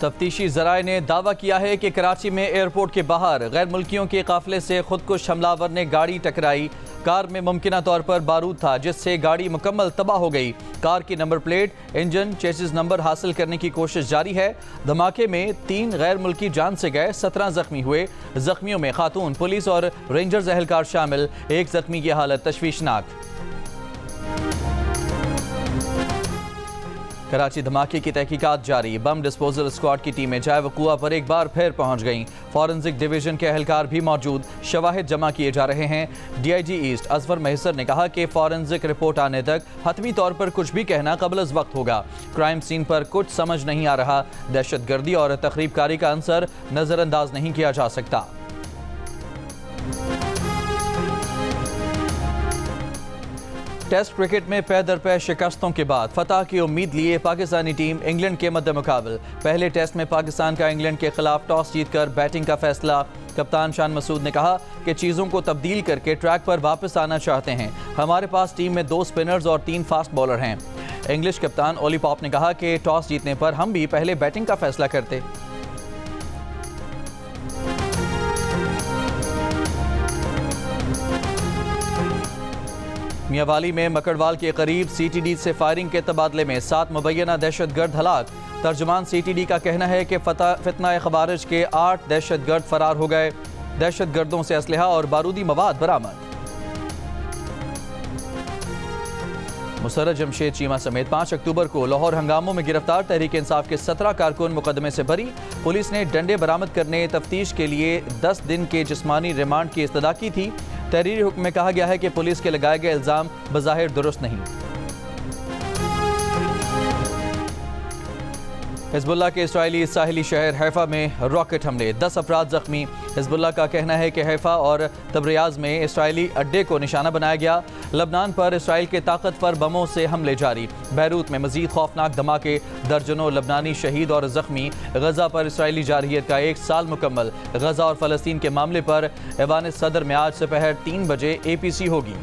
तफ्तीशी जराए ने दावा किया है कि कराची में एयरपोर्ट के बाहर गैर मुल्कियों के काफिले से खुदकुश हमलावर ने गाड़ी टकराई। कार में मुमकिना तौर पर बारूद था जिससे गाड़ी मुकम्मल तबाह हो गई। कार की number plate, engine, chassis number हासिल करने की कोशिश जारी है। धमाके में 3 गैर मुल्की जान से गए, 17 जख्मी हुए। जख्मियों में खातून, पुलिस और रेंजर्स एहलकार शामिल। एक जख्मी की हालत तशवीशनाक। कराची धमाके की तहकीकात जारी। बम डिस्पोजल स्क्वाड की टीमें जाए वक़ुआ पर एक बार फिर पहुंच गईं। फॉरेंसिक डिवीजन के एहलकार भी मौजूद, शवाहिद जमा किए जा रहे हैं। DIG ईस्ट अजफर महसर ने कहा कि फॉरेंसिक रिपोर्ट आने तक हतमी तौर पर कुछ भी कहना कबल वक्त होगा। क्राइम सीन पर कुछ समझ नहीं आ रहा। दहशतगर्दी और तखरीबकारी का अंसर नज़रअंदाज नहीं किया जा सकता। टेस्ट क्रिकेट में पै दर पै शिकस्तों के बाद फतह की उम्मीद लिए पाकिस्तानी टीम इंग्लैंड के मद्दे मुकाबल। पहले टेस्ट में पाकिस्तान का इंग्लैंड के खिलाफ टॉस जीतकर बैटिंग का फैसला। कप्तान शान मसूद ने कहा कि चीज़ों को तब्दील करके ट्रैक पर वापस आना चाहते हैं। हमारे पास टीम में 2 स्पिनर्स और 3 फास्ट बॉलर हैं। इंग्लिश कप्तान ओली पॉप ने कहा कि टॉस जीतने पर हम भी पहले बैटिंग का फैसला करते। मियावाली में मकड़वाल के करीब CTD से फायरिंग के तबादले में 7 मुबैना दहशतगर्द हलाक। तर्जुमान CTD का कहना है कि फितना खवारिज के 8 दहशतगर्द फरार हो गए। दहशतगर्दों से असलहा और बारूदी मवाद बरामद। मुसर्रत जमशेद चीमा समेत 5 अक्टूबर को लाहौर हंगामों में गिरफ्तार तहरीक इंसाफ के 17 कारकुन मुकदमे से बरी। पुलिस ने डंडे बरामद करने तफ्तीश के लिए 10 दिन के जिस्मानी रिमांड की इस्तदा की थी। तहरीरी हुक्म में कहा गया है कि पुलिस के लगाए गए इल्जाम बज़ाहिर दुरुस्त नहीं। हिजबुल्लाह के इस्राएली साहिली शहर हैफा में रॉकेट हमले, 10 अफराद जख्मी। हिजबुल्लाह का कहना है कि हैफा और तब्रियाज में इस्राएली अड्डे को निशाना बनाया गया। लबनान पर इस्राएल के ताकतवर बमों से हमले जारी। बैरूत में मजीद खौफनाक धमाके, दर्जनों लबनानी शहीद और जख्मी। गजा पर इस्राएली जारहियत का 1 साल मुकम्मल। गजा और फ़लस्तीन के मामले पर ऐवान सदर में आज दोपहर 3 बजे APC होगी।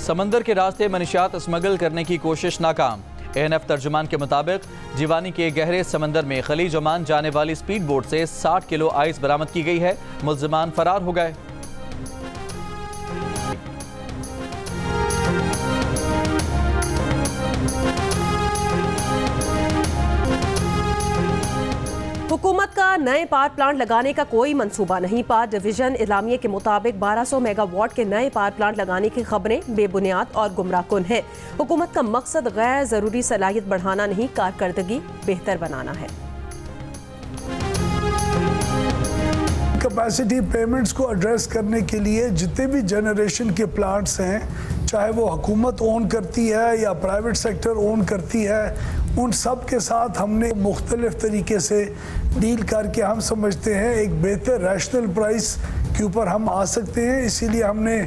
समंदर के रास्ते मनशियात स्मगल करने की कोशिश नाकाम। ANF तर्जुमान के मुताबिक जीवानी के गहरे समंदर में खलीज ओमान जाने वाली स्पीड बोट से 60 किलो आइस बरामद की गई है। मुल्जिमान फरार हो गए। हुकूमत का नए पावर प्लांट लगाने का कोई मंसूबा नहीं। पावर डिवीजन इलामिये के मुताबिक 1200 मेगावाट के नए पावर प्लांट लगाने की खबरें बेबुनियाद और गुमराहकुन हैं। हुकूमत का मकसद गैर जरूरी सलाहियत बढ़ाना नहीं, कारकर्दगी बेहतर बनाना है। कैपेसिटी पेमेंट्स को एड्रेस करने के लिए जितने भी जनरेशन के प्लांट्स हैं, चाहे वो हुकूमत ओन करती है या प्राइवेट सेक्टर ओन करती है, उन सब के साथ हमने मुख्तलिफ तरीके से डील करके हम समझते हैं एक बेहतर रैशनल प्राइस के ऊपर हम आ सकते हैं। इसीलिए हमने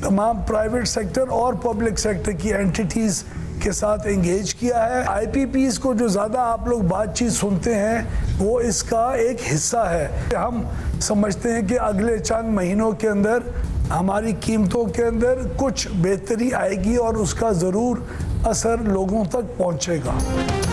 तमाम प्राइवेट सेक्टर और पब्लिक सेक्टर की एंटिटीज़ के साथ एंगेज किया है। IPPs को जो ज़्यादा आप लोग बातचीत सुनते हैं वो इसका एक हिस्सा है। हम समझते हैं कि अगले चंद महीनों के अंदर हमारी कीमतों के अंदर कुछ बेहतरी आएगी और उसका ज़रूर असर लोगों तक पहुंचेगा।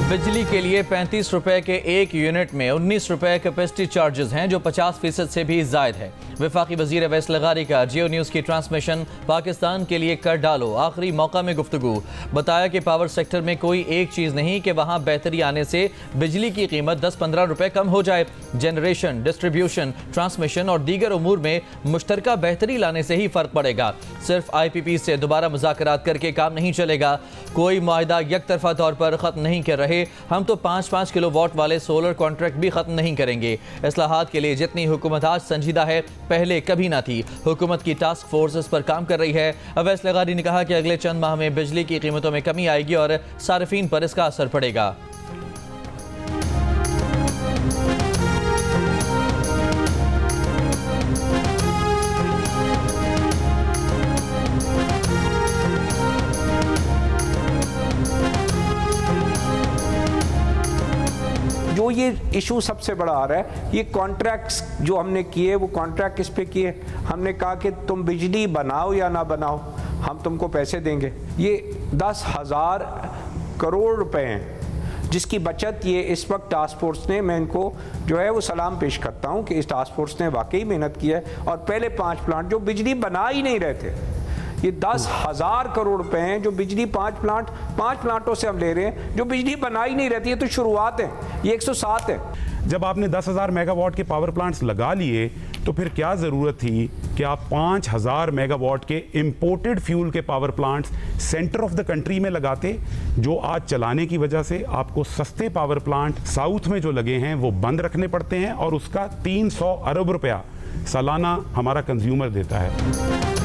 बिजली के लिए 35 रुपए के 1 यूनिट में 19 रुपए कैपेसिटी चार्जेस हैं, जो 50% से भी जायद है। वफाकी वजीर अवैस लगारी का जियो न्यूज़ की ट्रांसमिशन पाकिस्तान के लिए कर डालो, आखिरी मौका में गुफ्तगू। बताया कि पावर सेक्टर में कोई एक चीज़ नहीं कि वहाँ बेहतरी आने से बिजली की कीमत 10-15 रुपए कम हो जाए। जनरेशन, डिस्ट्रीब्यूशन, ट्रांसमिशन और दीगर उमूर में मुश्तरका बेहतरी लाने से ही फ़र्क पड़ेगा। सिर्फ IPP से दोबारा मुज़ाकरात करके काम नहीं चलेगा। कोई मुआहिदा एक तरफा तौर पर ख़त्म नहीं कर रहे। हम तो 5-5 किलोवाट वाले सोलर कॉन्ट्रैक्ट भी ख़त्म नहीं करेंगे। इस्लाहात के लिए जितनी हुकूमत आज संजीदा है, पहले कभी ना थी। हुकूमत की टास्क फोर्स इस पर काम कर रही है। अवैस लगारी ने कहा कि अगले चंद माह में बिजली की कीमतों में कमी आएगी और सार्फिन पर इसका असर पड़ेगा। जो ये इशू सबसे बड़ा आ रहा है, ये कॉन्ट्रैक्ट्स जो हमने किए वो कॉन्ट्रैक्ट किस पे किए? हमने कहा कि तुम बिजली बनाओ या ना बनाओ, हम तुमको पैसे देंगे। ये 10,000 करोड़ रुपए हैं जिसकी बचत ये इस वक्त टास्क फोर्स ने, मैं इनको जो है वो सलाम पेश करता हूँ कि इस टास्क फोर्स ने वाकई मेहनत की है। और पहले 5 प्लांट जो बिजली बना ही नहीं रहे थे, ये 10,000 करोड़ रुपए हैं जो बिजली 5 प्लांटों से हम ले रहे हैं जो बिजली बना ही नहीं रहती है। तो शुरुआत है, ये 107 है। जब आपने 10,000 मेगावाट के पावर प्लांट्स लगा लिए तो फिर क्या ज़रूरत थी कि आप 5,000 मेगावाट के इंपोर्टेड फ्यूल के power plants centre of the country में लगाते, जो आज चलाने की वजह से आपको सस्ते पावर प्लांट साउथ में जो लगे हैं वो बंद रखने पड़ते हैं और उसका 300 अरब रुपया सालाना हमारा कंज्यूमर देता है।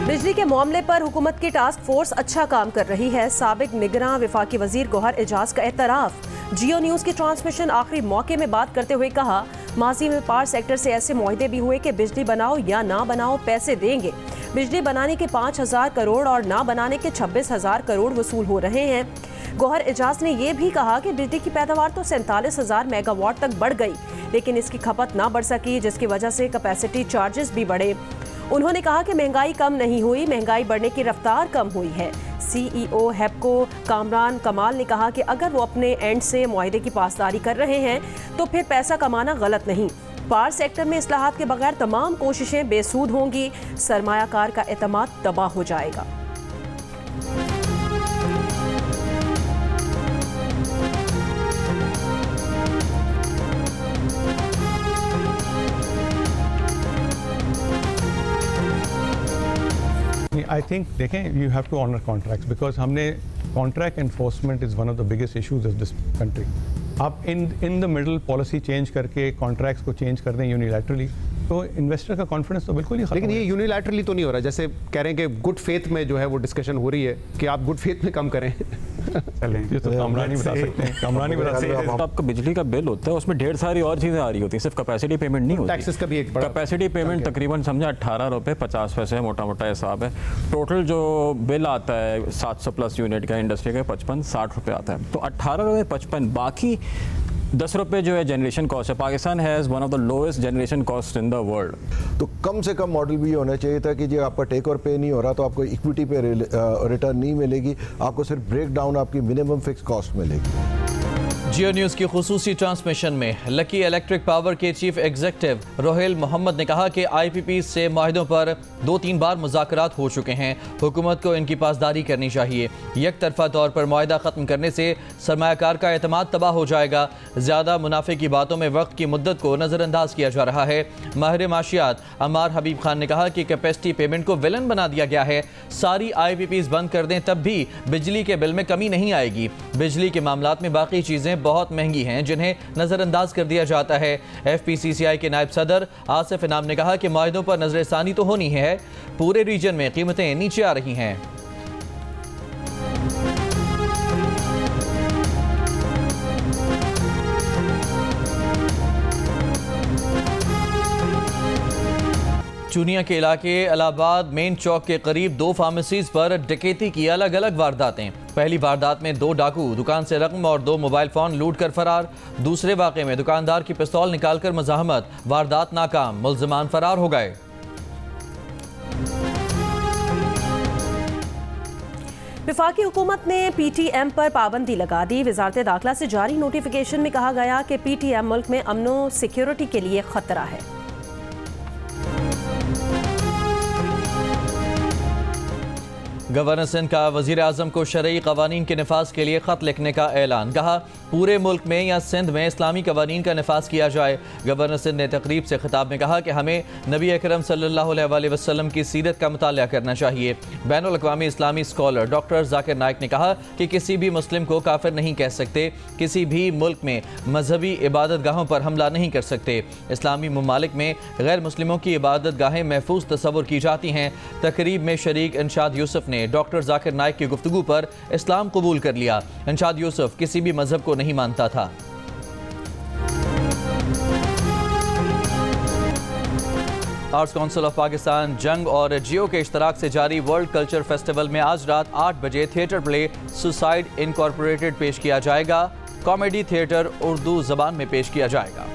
बिजली के मामले पर हुकूमत की टास्क फोर्स अच्छा काम कर रही है। साबिक निगरान वफाकी वजीर गौहर एजाज का एतराफ़। जियो न्यूज़ की ट्रांसमिशन आखिरी मौके में बात करते हुए कहा, माजी में पावर सेक्टर से ऐसे मुआहदे भी हुए कि बिजली बनाओ या ना बनाओ पैसे देंगे। बिजली बनाने के 5,000 करोड़ और ना बनाने के 26,000 करोड़ वसूल हो रहे हैं। गौहर एजाज ने यह भी कहा कि बिजली की पैदावार तो 47,000 मेगावाट तक बढ़ गई, लेकिन इसकी खपत ना बढ़ सकी, जिसकी वजह से कैपेसिटी चार्जेस भी बढ़े। उन्होंने कहा कि महंगाई कम नहीं हुई, महंगाई बढ़ने की रफ्तार कम हुई है। CEO हेप्को कामरान कमाल ने कहा कि अगर वो अपने एंड से मुआहदे की पासदारी कर रहे हैं तो फिर पैसा कमाना गलत नहीं। पावर सेक्टर में इस्लाहात के बगैर तमाम कोशिशें बेसूद होंगी, सरमायाकार का एतमाद तबाह हो जाएगा। आई थिंक देखें, you have to honour contracts, because हमने contract enforcement is one of the biggest issues of this country. आप in the middle policy change करके कॉन्ट्रैक्ट्स को चेंज कर दें यूनिलैटरली, तो इन्वेस्टर का कॉन्फिडेंस तो बिल्कुल ही खत्म। लेकिन ये यूनिलैटरली तो नहीं हो रहा, जैसे कह रहे हैं कि गुड फेथ में जो है वो डिस्कशन हो रही है कि आप गुड फेथ में कम करें। ये तो कामरान ही बता सकते हैं, कामरान ही बता सकते हैं। आपका बिजली का बिल होता है, उसमें ढेर सारी और चीज़ें आ रही होती हैं, सिर्फ कैपेसिटी पेमेंट नहीं होती। टैक्सेस का भी एक बड़ा कैपेसिटी पेमेंट तकरीबन समझे 18 रुपये 50 पैसे मोटा मोटा हिसाब है। टोटल जो बिल आता है 700 प्लस यूनिट का इंडस्ट्री का 55-60 रुपये आता है, तो 18 रुपये 55, बाकी 10 रुपये जो है जनरेशन कॉस्ट है। Pakistan has one of the lowest generation cost in the world. तो कम से कम मॉडल भी होना चाहिए था कि जो आपका टेक और पे नहीं हो रहा तो आपको इक्विटी पे रिटर्न नहीं मिलेगी, आपको सिर्फ ब्रेक डाउन आपकी मिनिमम फिक्स कॉस्ट मिलेगी। जियो न्यूज़ की खुसूसी ट्रांसमिशन में लकी इलेक्ट्रिक पावर के चीफ एग्जीक्यूटिव रोहेल मोहम्मद ने कहा कि IPP से माहिदों पर 2-3 बार मुज़ाकरात हो चुके हैं, हुकूमत को इनकी पासदारी करनी चाहिए। एक तरफा तौर पर मुआहदा ख़त्म करने से सरमायाकार का एतमाद तबाह हो जाएगा। ज़्यादा मुनाफे की बातों में वक्त की मुद्दत को नज़रअंदाज किया जा रहा है। माहिर माशियात अमार हबीब खान ने कहा कि कैपेसिटी पेमेंट को विलन बना दिया गया है। सारी IPPs बंद कर दें तब भी बिजली के बिल में कमी नहीं आएगी। बिजली के मामलात में बाकी चीज़ें बहुत महंगी हैं जिन्हें नजरअंदाज कर दिया जाता है। FPCCI के नायब सदर आसिफ इनाम ने कहा कि मुआहदों पर नजरसानी तो होनी है, पूरे रीजन में कीमतें नीचे आ रही हैं। चूनिया के इलाके इलाहाबाद मेन चौक के करीब 2 फार्मेसीज पर डकैती की अलग अलग वारदातें। पहली वारदात में 2 डाकू दुकान से रकम और 2 मोबाइल फोन लूट कर फरार। दूसरे वाक़े में दुकानदार की पिस्तौल निकालकर मज़ाहमत, वारदात नाकाम, मुल्ज़िमान फरार हो गए। वफाकी हुकूमत ने PTM पर पाबंदी लगा दी। वजारत दाखिला से जारी नोटिफिकेशन में कहा गया कि PTM मुल्क में अमनो सिक्योरिटी के लिए खतरा है। गवर्नर सिंध का वज़ीर आज़म को शरई कवानीन के निफाज के लिए ख़त लिखने का ऐलान। कहा पूरे मुल्क में या सिंध में इस्लामी कवानीन का निफाज किया जाए। गवर्नर सिंध ने तकरीब से खिताब में कहा कि हमें नबी अकरम सल्लल्लाहु अलैहि वसल्लम की सीरत का मुताला करना चाहिए। बैनुल अक़वामी इस्लामी स्कॉलर डॉक्टर जाकिर नाइक ने कहा कि किसी भी मुस्लिम को काफिर नहीं कह सकते, किसी भी मुल्क में मजहबी इबादत गाहों पर हमला नहीं कर सकते। इस्लामी ममालिक में गैर मुस्लिमों की इबादत गाहें महफूज तस्वुर की जाती हैं। तकरीब में शरीक इंशाद यूसुफ ने डॉक्टर जाकिर नाइक की गुफ्तगू पर इस्लाम कबूल कर लिया। इंशाद यूसुफ किसी भी मजहब को नहीं मानता था। आर्ट्स काउंसिल ऑफ पाकिस्तान जंग और जियो के इश्तराक से जारी वर्ल्ड कल्चर फेस्टिवल में आज रात 8 बजे थिएटर प्ले सुसाइड इनकॉर्पोरेटेड पेश किया जाएगा। कॉमेडी थिएटर उर्दू जबान में पेश किया जाएगा।